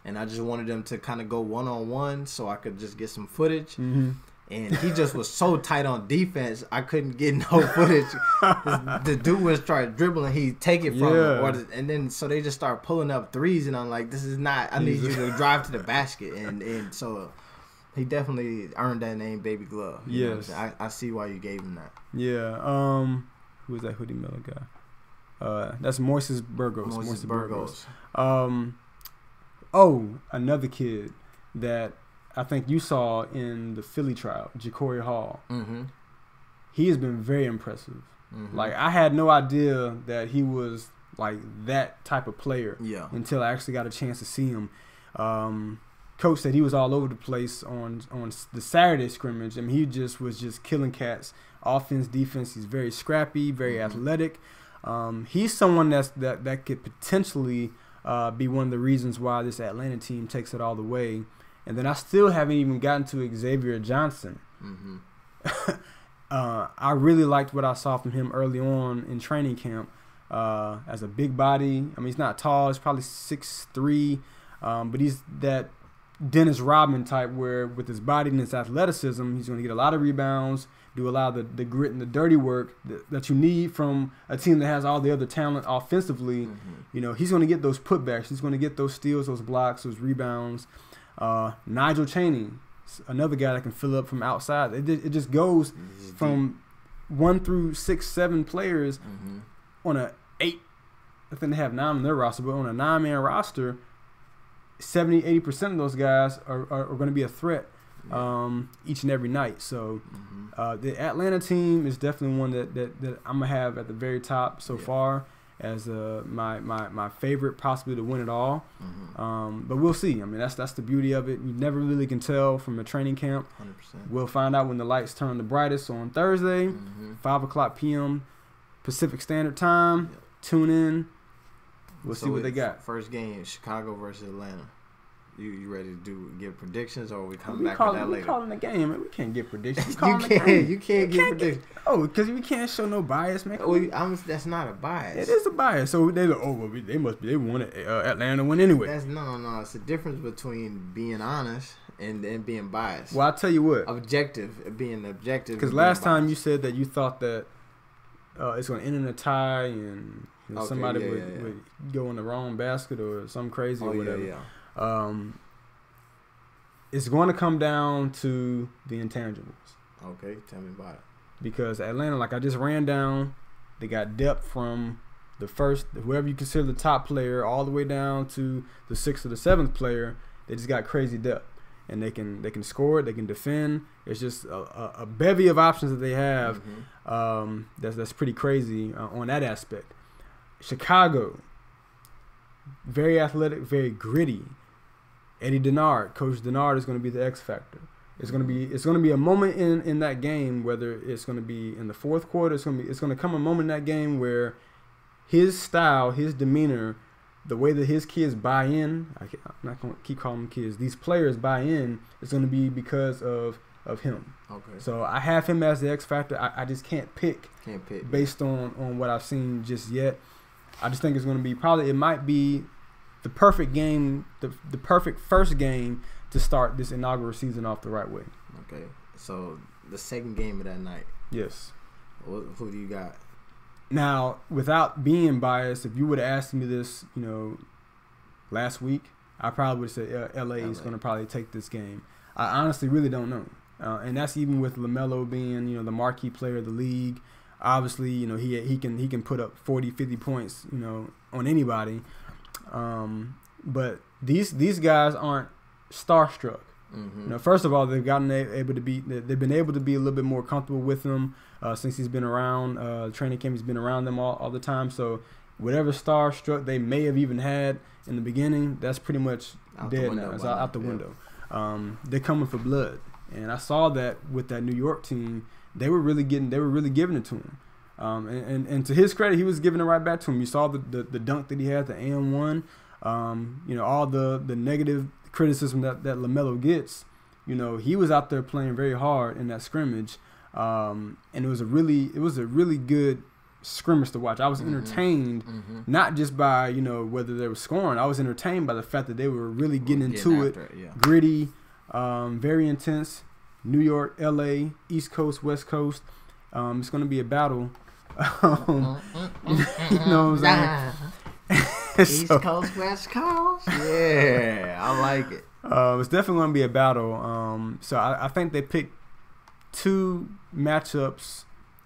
[SPEAKER 2] And I just wanted them to kind of go one-on-one so I could just get some footage. Mm-hmm. And he just was so tight on defense, I couldn't get no footage. The dude was trying dribbling. He'd take it from him. And then so they just start pulling up threes. And I'm like, this is not – I need you to drive to the basket. And so he definitely earned that name, Baby Glove.
[SPEAKER 3] Yes.
[SPEAKER 2] I see why you gave him that.
[SPEAKER 3] Yeah. Who is that Hoodie Miller guy? That's Moises Burgos.
[SPEAKER 2] Moises Burgos.
[SPEAKER 3] Another kid that I think you saw in the Philly trial, Ja'Cory Hall. Mm-hmm. He has been very impressive. Mm-hmm. Like, I had no idea that he was like that type of player until I actually got a chance to see him. Coach said he was all over the place on the Saturday scrimmage. I mean, he was just killing cats. Offense, defense. He's very scrappy, very athletic. He's someone that could potentially be one of the reasons why this Atlanta team takes it all the way. And then I still haven't even gotten to Xavier Johnson. Mm-hmm. I really liked what I saw from him early on in training camp as a big body. I mean, he's not tall. He's probably 6'3", but he's that Dennis Rodman type where with his body and his athleticism, he's going to get a lot of rebounds, do a lot of the grit and the dirty work that you need from a team that has all the other talent offensively. Mm-hmm. He's going to get those putbacks. He's going to get those steals, those blocks, those rebounds. Nigel Chaney, another guy that can fill up from outside. It just goes from 1 through 6, 7 players on a 8. I think they have 9 on their roster, but on a 9-man roster, 70-80% of those guys are going to be a threat each and every night. So the Atlanta team is definitely one that I'm going to have at the very top so far. as my favorite, possibly to win it all. But we'll see. I mean, that's the beauty of it. You never really can tell from a training camp.
[SPEAKER 2] 100%.
[SPEAKER 3] We'll find out when the lights turn the brightest on Thursday, 5 o'clock p.m. Pacific Standard Time.
[SPEAKER 2] Yep.
[SPEAKER 3] Tune in. We'll
[SPEAKER 2] So
[SPEAKER 3] see what they got.
[SPEAKER 2] First game, Chicago versus Atlanta. You ready to give predictions, or we come
[SPEAKER 3] We
[SPEAKER 2] back
[SPEAKER 3] call,
[SPEAKER 2] to that
[SPEAKER 3] we
[SPEAKER 2] later?
[SPEAKER 3] calling the game, man. We can't give predictions. We
[SPEAKER 2] You
[SPEAKER 3] calling the game.
[SPEAKER 2] you can't give predictions.
[SPEAKER 3] Because we can't show no bias, man.
[SPEAKER 2] That's not a bias.
[SPEAKER 3] It is a bias. So they look, they wanted Atlanta to win anyway.
[SPEAKER 2] That's no. It's the difference between being honest and being biased.
[SPEAKER 3] Well, I'll tell you what.
[SPEAKER 2] Being objective.
[SPEAKER 3] Because last time you said that you thought that it's going to end in a tie and somebody would go in the wrong basket or something crazy or whatever. It's going to come down to the intangibles.
[SPEAKER 2] Okay, tell me about it.
[SPEAKER 3] Because Atlanta, like I just ran down, they got depth from the first, whoever you consider the top player, all the way down to the 6th or the 7th player. They just got crazy depth, and they can score it, they can defend. It's just a bevy of options that they have. That's pretty crazy on that aspect. Chicago, very athletic, very gritty. Eddie Denard, Coach Denard is going to be the X factor. It's going to be a moment in that game, whether it's going to be in the fourth quarter. It's going to come a moment in that game where his style, his demeanor, the way that his kids buy in. I'm not going to keep calling them kids. These players buy in. It's going to be because of him. Okay. So I have him as the X factor. I just can't pick based on what I've seen just yet. I just think it's going to be it might be the perfect game, the perfect first game to start this inaugural season off the right way.
[SPEAKER 2] Okay, so the second game of that night.
[SPEAKER 3] Yes.
[SPEAKER 2] Who do you got?
[SPEAKER 3] Now, without being biased, if you would have asked me this, last week, I probably would have said LA is going to probably take this game. I honestly really don't know. And that's even with LaMelo being, the marquee player of the league. Obviously, he can put up 40, 50 points, on anybody. But these guys aren't starstruck. First of all, they've been able to be a little bit more comfortable with him since he's been around. Training camp, he's been around them all the time. So whatever starstruck they may have even had in the beginning, that's pretty much dead now. It's out the window. They're coming for blood, and I saw that with that New York team. They were really giving it to him. And to his credit, he was giving it right back to him. You saw the dunk that he had, the and-1. All the negative criticism that LaMelo gets. He was out there playing very hard in that scrimmage, and it was a really good scrimmage to watch. I was entertained, not just by whether they were scoring. I was entertained by the fact that they were really getting into it, gritty, very intense. New York, LA, East Coast, West Coast. It's going to be a battle. You know what I'm saying?
[SPEAKER 2] East Coast, West Coast. Yeah, I like it.
[SPEAKER 3] It's definitely going to be a battle. So I think they picked 2 matchups: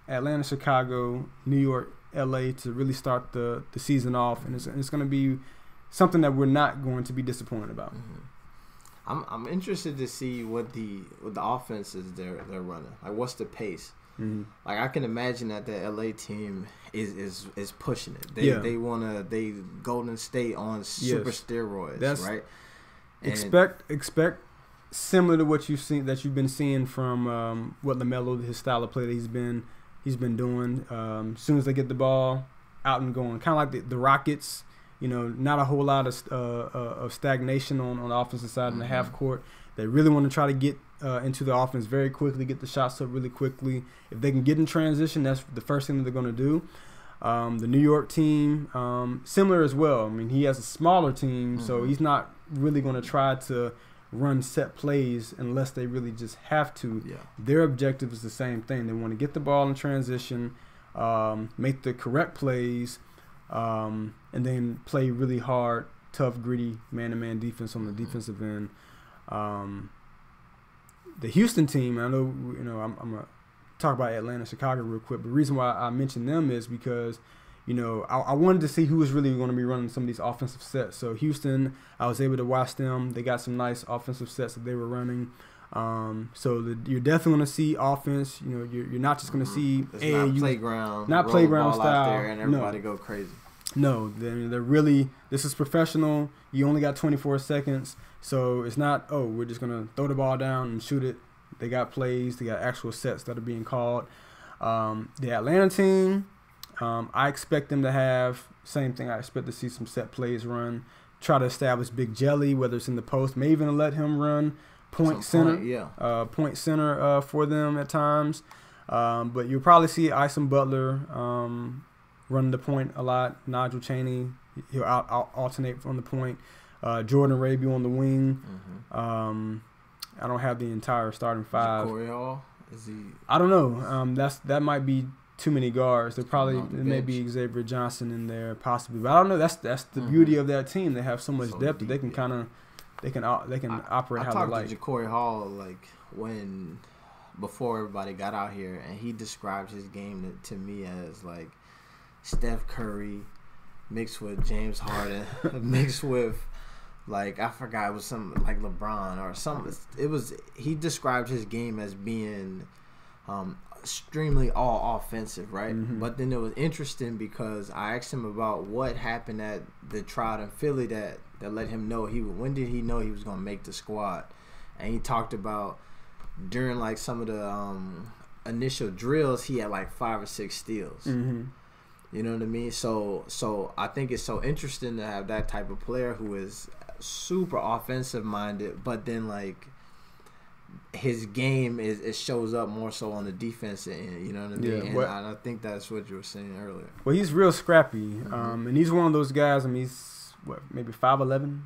[SPEAKER 3] Atlanta, Chicago, New York, LA, to really start the season off, and it's going to be something that we're not going to be disappointed about.
[SPEAKER 2] I'm interested to see what the offenses they're running. Like, what's the pace? Like, I can imagine that the LA team is pushing it. They Golden State on super steroids, right? And
[SPEAKER 3] expect similar to what you've been seeing from what LaMelo, his style of play that he's been doing. As soon as they get the ball out and going, kind of like the Rockets. Not a whole lot of stagnation on the offensive side in the half court. They really want to try to get into the offense very quickly, get the shots up really quickly. If they can get in transition, that's the first thing that they're going to do. The New York team, similar as well. I mean, he has a smaller team, so he's not really going to try to run set plays unless they really just have to. Yeah. Their objective is the same thing. They want to get the ball in transition, make the correct plays, and then play really hard, tough, gritty man-to-man defense on the defensive end. The Houston team, I know, I'm gonna talk about Atlanta, Chicago real quick. But the reason why I mentioned them is because, I wanted to see who was really going to be running some of these offensive sets. So Houston, I was able to watch them. They got some nice offensive sets that they were running. You're definitely going to see offense. You're not just going to see
[SPEAKER 2] not playground
[SPEAKER 3] style
[SPEAKER 2] out there and everybody go crazy.
[SPEAKER 3] No, they're really. This is professional. You only got 24 seconds, so it's not. Oh, we're just gonna throw the ball down and shoot it. They got plays. They got actual sets that are being called. The Atlanta team, I expect them to have same thing. I expect to see some set plays run. Try to establish Big Jelly, whether it's in the post, may even let him run point center for them at times. But you'll probably see Ison Butler run the point a lot. Nigel Chaney, he'll alternate from the point. Jordan Raby on the wing. I don't have the entire starting five.
[SPEAKER 2] Corey Hall, is he?
[SPEAKER 3] I don't know. That might be too many guards. There may be Xavier Johnson in there possibly, but I don't know. That's the beauty of that team. They have so much depth that they can operate how they like.
[SPEAKER 2] I talked to Corey Hall before everybody got out here, and he described his game to me as like Steph Curry mixed with James Harden mixed with, like, I forgot, it was something like LeBron or something. He described his game as being extremely all offensive, right? But then it was interesting because I asked him about what happened at the tryout in Philly that let him know when did he know he was going to make the squad. And he talked about during like some of the initial drills, he had like 5 or 6 steals. You know what I mean? So I think it's so interesting to have that type of player who is super offensive minded, but then like his game it shows up more so on the defensive end. You know what I mean? And I think that's what you were saying earlier.
[SPEAKER 3] Well, he's real scrappy, and he's one of those guys. I mean, he's maybe 5'11".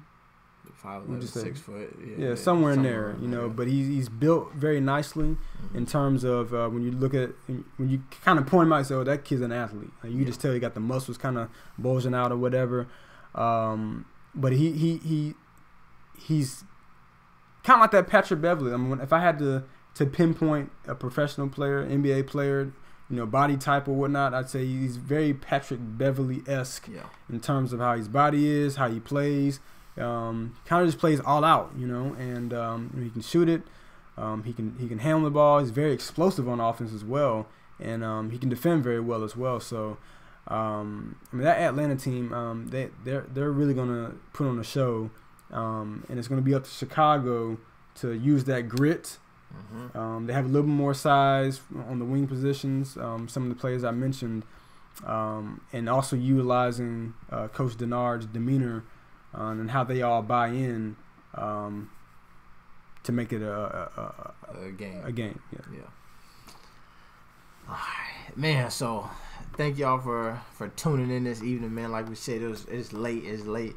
[SPEAKER 2] 5'11", 6 foot.
[SPEAKER 3] Yeah, somewhere in there, you know. But he's built very nicely in terms of when you kind of point him out and say, "Oh, that kid's an athlete." Like, you just tell he got the muscles kind of bulging out or whatever. But he's kind of like that Patrick Beverly. I mean, if I had to pinpoint a professional player, NBA player, you know, body type or whatnot, I'd say he's very Patrick Beverly-esque in terms of how his body is, how he plays. Kind of just plays all out, you know, and he can shoot it. He can handle the ball. He's very explosive on offense as well, and he can defend very well as well. So, I mean, that Atlanta team, they're really gonna put on a show, and it's gonna be up to Chicago to use that grit. They have a little bit more size on the wing positions. Some of the players I mentioned, and also utilizing Coach Denard's demeanor. And how they all buy in to make it a game. Yeah.
[SPEAKER 2] All right, man. So thank y'all for tuning in this evening, man. Like we said, it's late.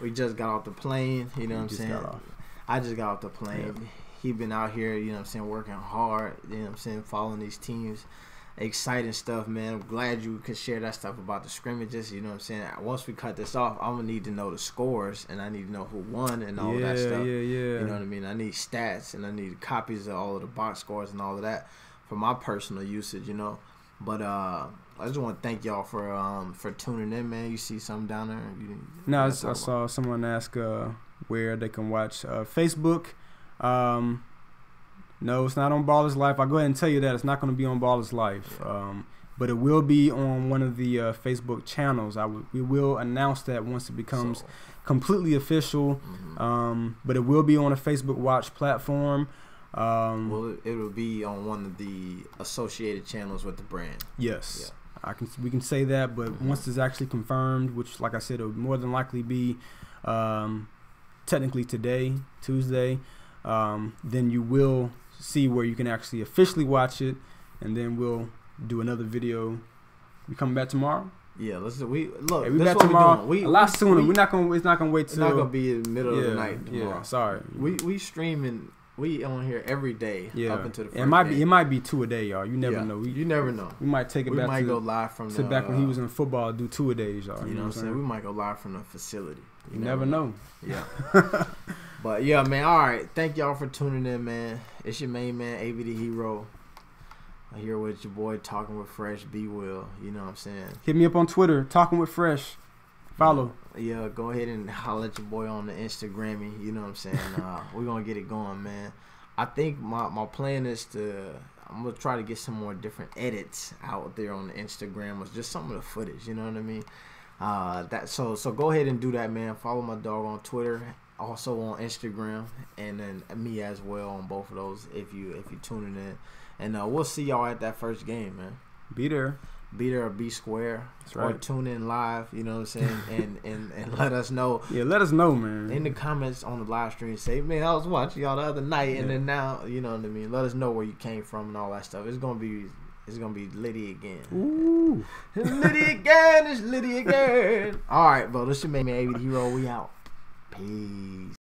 [SPEAKER 2] We just got off the plane. You know what I'm saying? I just got off the plane. Yeah. He been out here, you know what I'm saying, working hard. You know what I'm saying, following these teams. Exciting stuff, man. I'm glad you could share that stuff about the scrimmages. You know what I'm saying? Once we cut this off, I'm going to need to know the scores, and I need to know who won and all of that stuff. You know what I mean? I need stats, and I need copies of all of the box scores and all of that for my personal usage, you know. But I just want to thank y'all for tuning in, man. You see something down there?
[SPEAKER 3] I saw someone ask where they can watch Facebook. No, it's not on Baller's Life. I'll go ahead and tell you that. It's not going to be on Baller's Life. But it will be on one of the Facebook channels. We will announce that once it becomes completely official. But it will be on a Facebook Watch platform.
[SPEAKER 2] Well, it will be on one of the associated channels with the brand.
[SPEAKER 3] Yes. Yeah. We can say that, but once it's actually confirmed, which, like I said, it will more than likely be technically today, Tuesday, then you will see where you can actually officially watch it, and then we'll do another video. We coming back tomorrow?
[SPEAKER 2] Yeah, let's do.
[SPEAKER 3] We back tomorrow. A lot sooner. It's not gonna wait till.
[SPEAKER 2] It's not gonna be in the middle of the night tomorrow.
[SPEAKER 3] Yeah, sorry.
[SPEAKER 2] We streaming. We on here every day. Up until the first day.
[SPEAKER 3] It might be 2 a day, y'all. You never know.
[SPEAKER 2] You never know.
[SPEAKER 3] We might take it back.
[SPEAKER 2] We might go live from
[SPEAKER 3] back when he was in football. Do 2 a days, y'all.
[SPEAKER 2] You know what I'm saying? We might go live from the facility.
[SPEAKER 3] You never know.
[SPEAKER 2] Yeah. But yeah, man. All right. Thank y'all for tuning in, man. It's your main man, AB the Hero. I'm here with your boy, Talking with Fresh, B Will. You know what I'm saying?
[SPEAKER 3] Hit me up on Twitter, Talking with Fresh. Follow.
[SPEAKER 2] Yeah, go ahead and holler at your boy on the Instagrammy. You know what I'm saying? We're gonna get it going, man. I think my plan is I'm gonna try to get some more different edits out there on the Instagram, or just some of the footage. You know what I mean? So go ahead and do that, man. Follow my dog on Twitter, also on Instagram, and then me as well on both of those if you tuning in. And we'll see y'all at that first game, man.
[SPEAKER 3] Be there.
[SPEAKER 2] Be there or be square.
[SPEAKER 3] That's right.
[SPEAKER 2] Or tune in live, you know what I'm saying? and let us know.
[SPEAKER 3] Yeah, let us know, man.
[SPEAKER 2] In the comments on the live stream, say, man, I was watching y'all the other night, and then now, you know what I mean? Let us know where you came from and all that stuff. It's gonna be Liddy again.
[SPEAKER 3] Ooh.
[SPEAKER 2] Liddy again. It's Liddy again. All right, bro. This is your man, AB the Hero. We out. Peace.